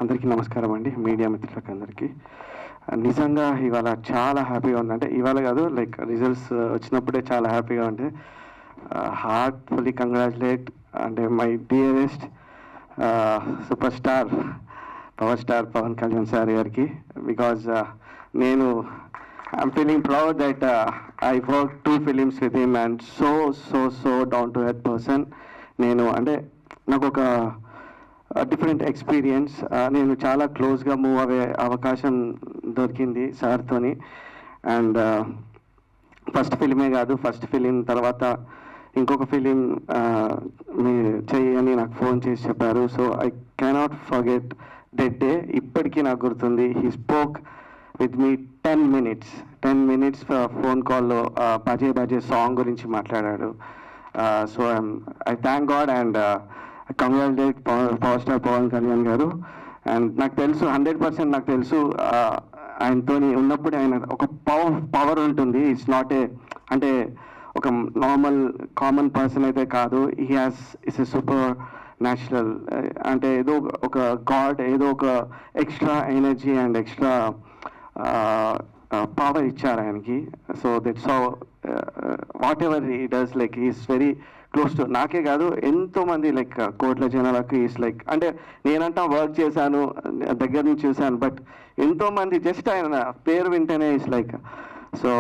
అందరికీ నమస్కారం అండి, మీడియా మిత్రులకు అందరికీ. నిజంగా ఇవాళ చాలా హ్యాపీగా ఉంది. అంటే ఇవాళ కాదు, లైక్ రిజల్ట్స్ వచ్చినప్పుడే చాలా హ్యాపీగా ఉంది. హార్ట్ఫుల్లీ కంగ్రాచులేట్ అంటే my dearest super star power star Pawan Kalyan sir గారికి. బికాజ్ నేను I am feeling proud that I work 2 films with him and so down to earth person. నేను అంటే నాకు ఒక డిఫరెంట్ ఎక్స్పీరియన్స్. నేను చాలా క్లోజ్గా మూవ్ అయ్యే అవకాశం దొరికింది సార్తోని. అండ్ ఫస్ట్ ఫిలిమే కాదు, ఫస్ట్ ఫిలిం తర్వాత ఇంకొక ఫిలిం మీరు చెయ్యని నాకు ఫోన్ చేసి చెప్పారు. So I cannot forget that day. ఇప్పటికీ నాకు గుర్తుంది. He spoke with me 10 minutes phone కాల్లో బజే సాంగ్ గురించి మాట్లాడాడు. So I thank God and congratulate power star Pawan Kalyan గారు. అండ్ నాకు తెలుసు 100% నాకు తెలుసు ఆయనతో ఉన్నప్పుడే ఆయన ఒక పవర్ ఉంటుంది. ఇట్స్ నాట్ ఏ అంటే ఒక నార్మల్ కామన్ పర్సన్ అయితే కాదు. ఇట్స్ ఎ సూపర్ న్యాచురల్ అంటే ఏదో ఒక గాడ్, ఏదో ఒక extra energy and extra power ఇచ్చారు ఆయనకి. So that's how what ever he does, like is very close to, నాకే కాదు ఎంతోమంది లైక్ కోట్ల జనాలకు ఈస్ లైక్, అంటే నేనంటా వర్క్ చేశాను, దగ్గర నుంచి చూశాను, బట్ ఎంతోమంది జస్ట్ ఆయన పేరు వింటేనే is like. So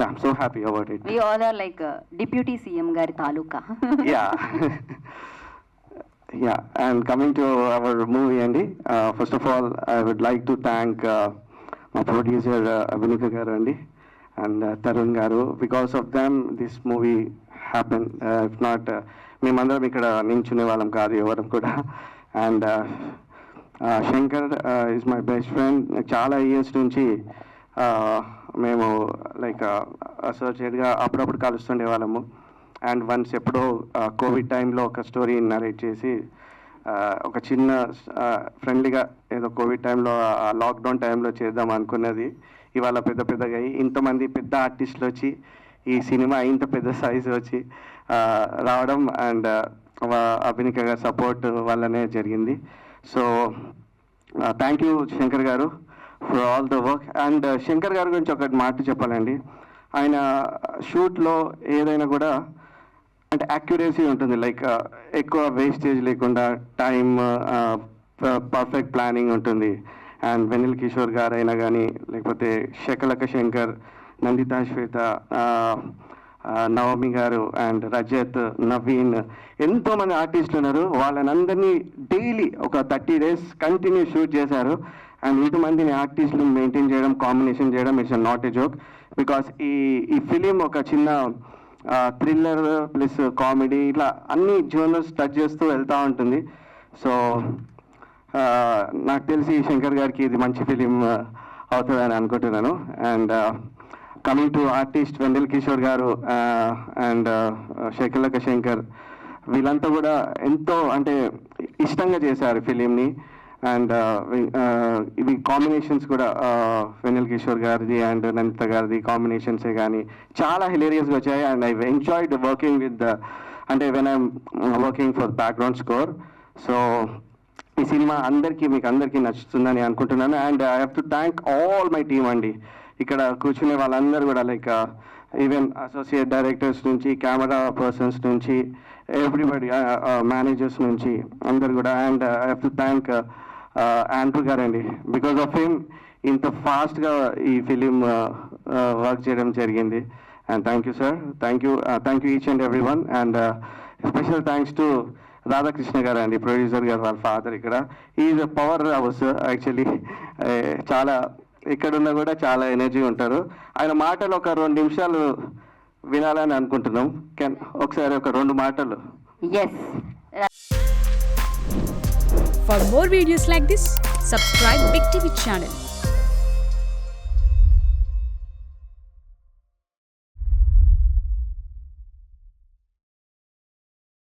ya, I'm so happy about it. We all are like deputy CM గారి తాలూకా. Ya and coming to our movie అండి, first of all I would like to thank మా producer Abhinika garu అండి and Tarun garu. Because of them this movie happen. If not మేమందరం ఇక్కడ నించునే వాళ్ళం కాదు ఎవరం కూడా. And Shankar is my best friend. చాలా ఇయర్స్ నుంచి మేము లైక్ అసోసియేట్గా అప్పుడప్పుడు కలుస్తుండే వాళ్ళము. అండ్ వన్స్ ఎప్పుడో కోవిడ్ టైంలో ఒక స్టోరీ నరేట్ చేసి ఒక చిన్న ఫ్రెండ్లీగా ఏదో కోవిడ్ టైంలో లాక్డౌన్ టైంలో చేద్దాం అనుకున్నది ఇవాళ పెద్దగా అయ్యి ఇంతమంది పెద్ద ఆర్టిస్టులు వచ్చి ఈ సినిమా ఇంత పెద్ద సైజు వచ్చి రావడం అండ్ అభినిక గారి సపోర్ట్ వల్లనే జరిగింది. సో థ్యాంక్ యూ శంకర్ గారు for all the work. And Shankar గారి గురించి ఒక మాట చెప్పాలండి. ఆయన షూట్లో ఏదైనా కూడా అంటే యాక్యురసీ ఉంటుంది, లైక్ ఎక్కువ వేస్టేజ్ లేకుండా టైం పర్ఫెక్ట్ ప్లానింగ్ ఉంటుంది. అండ్ వెనిల్ కిషోర్ గారు అయినా కానీ, లేకపోతే శకలక శంకర్, నందితా శ్వేత, నవమి గారు అండ్ రజత్, నవీన్, ఎంతోమంది ఆర్టిస్టులు ఉన్నారు. వాళ్ళనందరినీ డైలీ ఒక 30 days కంటిన్యూ షూట్ చేశారు. అండ్ ఇంతమందిని ఆర్టిస్టులను మెయింటైన్ చేయడం, కాంబినేషన్ చేయడం, it's not a joke. Because ఈ ఫిలిం ఒక చిన్న థ్రిల్లర్ ప్లస్ కామెడీ ఇట్లా అన్ని జోనర్స్ టచ్ చేస్తూ వెళ్తూ ఉంటుంది. సో నాకు తెలిసి శంకర్ గారికి ఇది మంచి ఫిలిం అవుతుందని అనుకుంటున్నాను. And coming to artist Wendell Kishore గారు అండ్ శకలక శంకర్, వీళ్ళంతా కూడా ఎంతో అంటే ఇష్టంగా చేశారు ఫిలింని. అండ్ ఇవి కాంబినేషన్స్ కూడా వెనిల్ కిషోర్ గారిది అండ్ నందిత గారిది కాంబినేషన్సే కానీ చాలా హిలేరియస్గా వచ్చాయి. And I enjoyed working with అంటే when I'm working for background score. So ఈ సినిమా మీకు అందరికీ నచ్చుతుందని అనుకుంటున్నాను. And I have to thank all my team అండి. ఇక్కడ కూర్చునే వాళ్ళందరూ కూడా లైక్ ఈవెన్ అసోసియేట్ డైరెక్టర్స్ నుంచి, కెమెరా పర్సన్స్ నుంచి, ఎవ్రీబడి, మేనేజర్స్ నుంచి అందరు కూడా. And I have to thank Andrew గారండి. బికాస్ ఆఫ్ హిమ్ ఇంత ఫాస్ట్గా ఈ ఫిలిం వర్క్ చేయడం జరిగింది. And thank you sir, thank you each and every one. And special thanks to Radhakrishna గారు అండి, ప్రొడ్యూసర్ గారు, వాళ్ళ ఫాదర్. ఇక్కడ is a power house actually. చాలా ఎక్కడున్నా కూడా చాలా ఎనర్జీ ఉంటారు. ఆయన మాటలు ఒక 2 నిమిషాలు వినాలని అనుకుంటున్నాం. ఒకసారి ఒక 2 మాటలు. Yes. For more videos like this, subscribe Big TV channel.